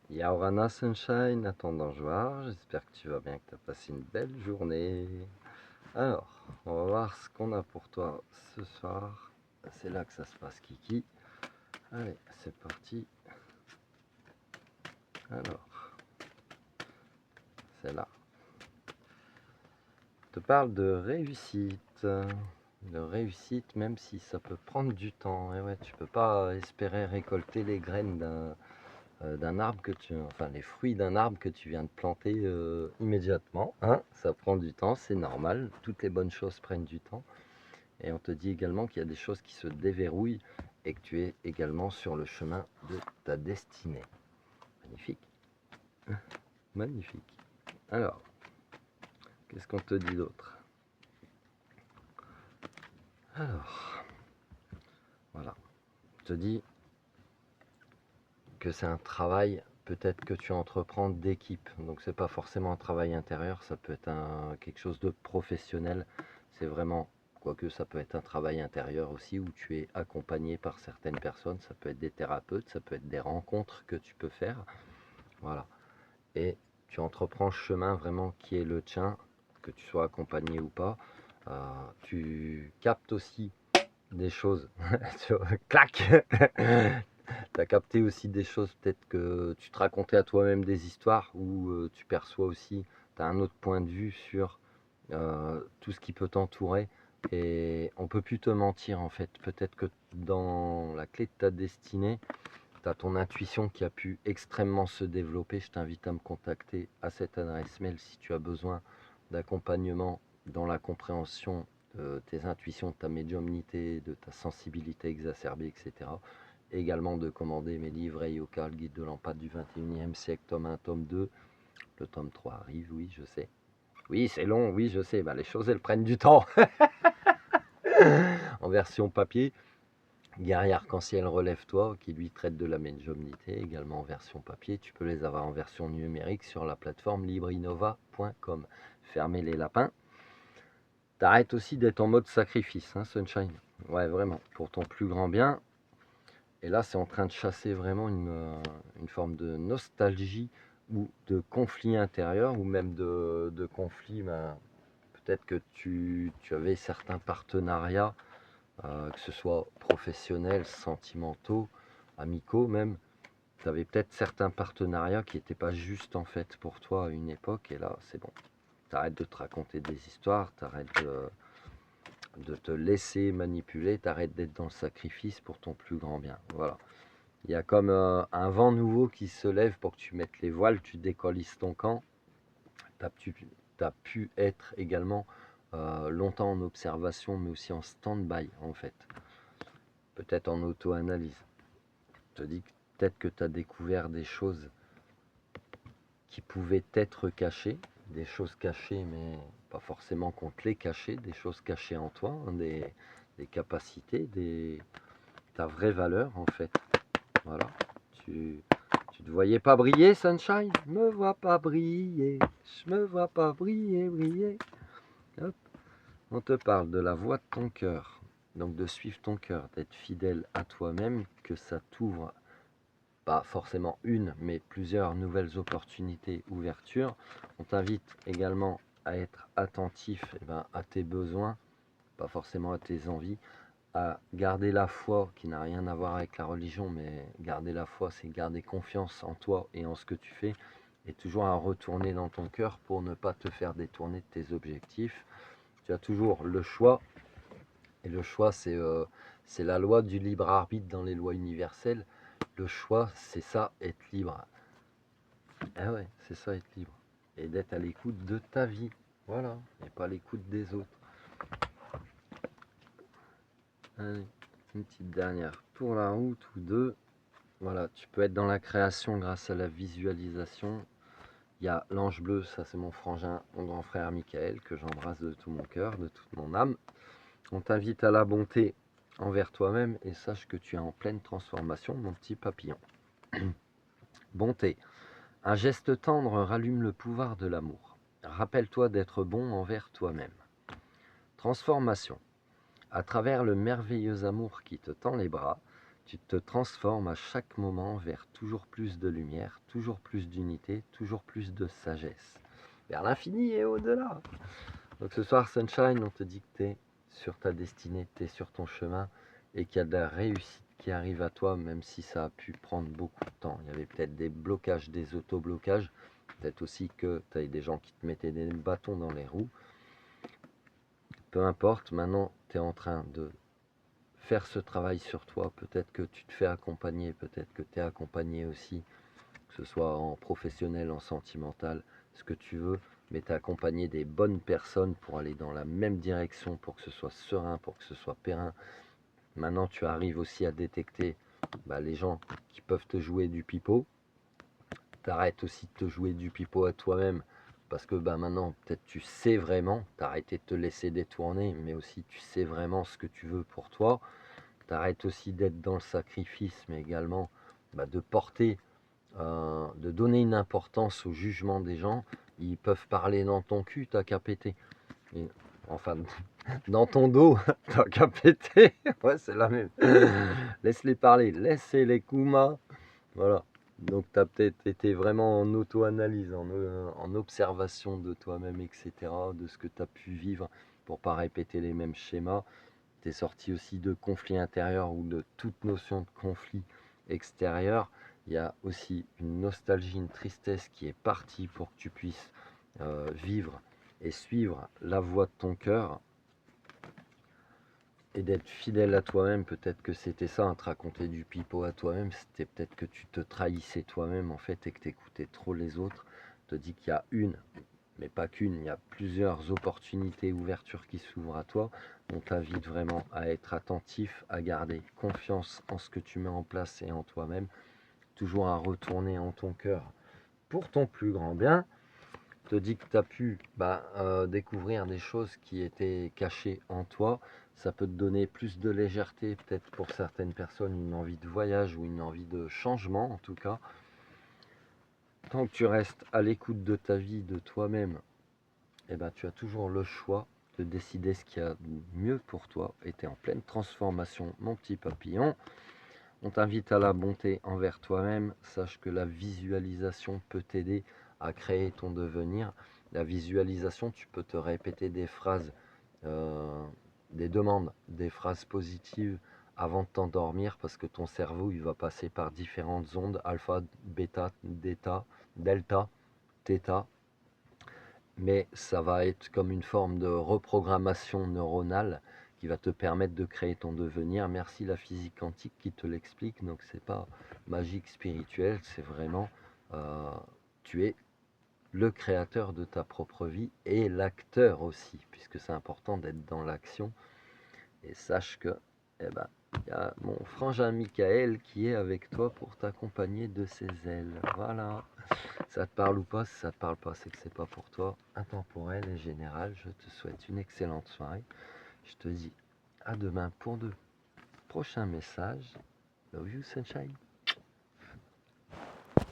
Yaorana Sunshine, attendant joie, j'espère que tu vas bien, que tu as passé une belle journée. Alors, on va voir ce qu'on a pour toi ce soir. C'est là que ça se passe, Kiki. Allez, c'est parti. Alors, c'est là. Je te parle de réussite. De réussite, même si ça peut prendre du temps. Et ouais, tu peux pas espérer récolter les graines d'un arbre enfin les fruits d'un arbre que tu viens de planter immédiatement, hein. Ça prend du temps, c'est normal, toutes les bonnes choses prennent du temps. Et on te dit également qu'il y a des choses qui se déverrouillent et que tu es également sur le chemin de ta destinée. Magnifique, magnifique. Alors, qu'est-ce qu'on te dit d'autre? Alors, voilà, je te dis que c'est un travail peut-être que tu entreprends d'équipe. Donc c'est pas forcément un travail intérieur, ça peut être quelque chose de professionnel. C'est vraiment, quoique ça peut être un travail intérieur aussi où tu es accompagné par certaines personnes. Ça peut être des thérapeutes, ça peut être des rencontres que tu peux faire. Voilà. Et tu entreprends le chemin vraiment qui est le tien, que tu sois accompagné ou pas. Tu captes aussi des choses. Clac. Tu as capté aussi des choses, peut-être que tu te racontais à toi-même des histoires où tu perçois aussi, tu as un autre point de vue sur tout ce qui peut t'entourer. Et on peut plus te mentir en fait. Peut-être que dans la clé de ta destinée, tu as ton intuition qui a pu extrêmement se développer. Je t'invite à me contacter à cette adresse mail si tu as besoin d'accompagnement dans la compréhension de tes intuitions, de ta médiumnité, de ta sensibilité exacerbée, etc. Et également de commander mes livres Yoka, le guide de l'empathe du 21e siècle, tome 1, tome 2. Le tome 3 arrive, oui, je sais. Oui, c'est long, oui, je sais. Les choses, elles prennent du temps. En version papier, Guerrier Arc-en-Ciel, relève-toi, qui lui traite de la médiumnité, également en version papier. Tu peux les avoir en version numérique sur la plateforme librinova.com. Fermez les lapins. T'arrêtes aussi d'être en mode sacrifice, hein, Sunshine. Ouais, vraiment, pour ton plus grand bien. Et là, c'est en train de chasser vraiment une forme de nostalgie ou de conflit intérieur, ou même de conflit. Peut-être que tu avais certains partenariats, que ce soit professionnels, sentimentaux, amicaux même. Tu avais peut-être certains partenariats qui n'étaient pas justes en fait pour toi à une époque, et là, c'est bon. T'arrêtes de te raconter des histoires, t'arrêtes de te laisser manipuler, t'arrêtes d'être dans le sacrifice pour ton plus grand bien. Voilà. Il y a comme un vent nouveau qui se lève pour que tu mettes les voiles, tu décollisses ton camp. Tu as pu être également longtemps en observation, mais aussi en stand-by en fait. Peut-être en auto-analyse. Je te dis que peut-être que tu as découvert des choses qui pouvaient être cachées, des choses cachées, mais pas forcément qu'on te les cachait, des choses cachées en toi, hein, des capacités, ta vraie valeur en fait. Voilà. Tu te voyais pas briller, Sunshine? Je me vois pas briller, je me vois pas briller, briller. Hop. On te parle de la voix de ton cœur, donc de suivre ton cœur, d'être fidèle à toi-même, que ça t'ouvre pas forcément une, mais plusieurs nouvelles opportunités, ouvertures. On t'invite également à être attentif à tes besoins, pas forcément à tes envies, à garder la foi, qui n'a rien à voir avec la religion, mais garder la foi, c'est garder confiance en toi et en ce que tu fais, et toujours à retourner dans ton cœur pour ne pas te faire détourner de tes objectifs. Tu as toujours le choix, et le choix, c'est la loi du libre arbitre dans les lois universelles. Le choix, c'est ça, être libre. Ah ouais, c'est ça, être libre. Et d'être à l'écoute de ta vie. Voilà, et pas à l'écoute des autres. Allez, une petite dernière pour la route ou deux. Voilà, tu peux être dans la création grâce à la visualisation. Il y a l'ange bleu, ça c'est mon frangin, mon grand frère Michael, que j'embrasse de tout mon cœur, de toute mon âme. On t'invite à la bonté envers toi-même et sache que tu es en pleine transformation, mon petit papillon. Bonté. Un geste tendre rallume le pouvoir de l'amour. Rappelle-toi d'être bon envers toi-même. Transformation. À travers le merveilleux amour qui te tend les bras, Tu te transformes à chaque moment vers toujours plus de lumière, toujours plus d'unité, toujours plus de sagesse, vers l'infini et au-delà. Donc ce soir, Sunshine, on te dit que tu es sur ta destinée, tu es sur ton chemin et qu'il y a de la réussite qui arrive à toi, même si ça a pu prendre beaucoup de temps. Il y avait peut-être des blocages, des auto-blocages, peut-être aussi que tu as des gens qui te mettaient des bâtons dans les roues. Peu importe, maintenant tu es en train de faire ce travail sur toi. Peut-être que tu te fais accompagner, peut-être que tu es accompagné aussi, que ce soit en professionnel, en sentimental, ce que tu veux, mais tu es accompagné des bonnes personnes pour aller dans la même direction, pour que ce soit serein, pour que ce soit périn. Maintenant, tu arrives aussi à détecter les gens qui peuvent te jouer du pipeau. T'arrêtes aussi de te jouer du pipeau à toi-même, parce que maintenant, peut-être tu sais vraiment, t'as arrêté de te laisser détourner, mais aussi tu sais vraiment ce que tu veux pour toi. T'arrêtes aussi d'être dans le sacrifice, mais également de porter, de donner une importance au jugement des gens. Ils peuvent parler dans ton cul, t'as qu'à péter. Et, enfin, dans ton dos, t'as qu'à péter. Ouais, c'est la même. Laisse-les parler, laissez-les Kuma. Voilà. Donc, tu as peut-être été vraiment en auto-analyse, en observation de toi-même, etc., de ce que tu as pu vivre pour pas répéter les mêmes schémas. Tu es sorti aussi de conflits intérieurs ou de toute notion de conflit extérieur. Il y a aussi une nostalgie, une tristesse qui est partie pour que tu puisses vivre et suivre la voie de ton cœur et d'être fidèle à toi-même. Peut-être que c'était ça, te raconter du pipeau à toi-même, c'était peut-être que tu te trahissais toi-même en fait et que tu écoutais trop les autres. Te dis qu'il y a une, mais pas qu'une, il y a plusieurs opportunités, ouvertures qui s'ouvrent à toi. On t'invite vraiment à être attentif, à garder confiance en ce que tu mets en place et en toi-même, toujours à retourner en ton cœur pour ton plus grand bien. Te dis que tu as pu découvrir des choses qui étaient cachées en toi. Ça peut te donner plus de légèreté, peut-être pour certaines personnes, une envie de voyage ou une envie de changement en tout cas. Tant que tu restes à l'écoute de ta vie, de toi-même, tu as toujours le choix de décider ce qu'il y a de mieux pour toi. Et tu es en pleine transformation, mon petit papillon. On t'invite à la bonté envers toi-même. Sache que la visualisation peut t'aider à créer ton devenir. La visualisation, tu peux te répéter des phrases, des demandes, des phrases positives avant de t'endormir, parce que ton cerveau, il va passer par différentes ondes, alpha, bêta, delta, theta. Mais ça va être comme une forme de reprogrammation neuronale qui va te permettre de créer ton devenir. Merci la physique quantique qui te l'explique. Donc c'est pas magique spirituel, c'est vraiment tu es le créateur de ta propre vie et l'acteur aussi, puisque c'est important d'être dans l'action. Et sache que il y a mon frangin Michael qui est avec toi pour t'accompagner de ses ailes. Voilà. Ça te parle ou pas? Si ça te parle pas, c'est que c'est pas pour toi. Intemporel et général, je te souhaite une excellente soirée. Je te dis à demain pour de prochains messages. Love you, sunshine.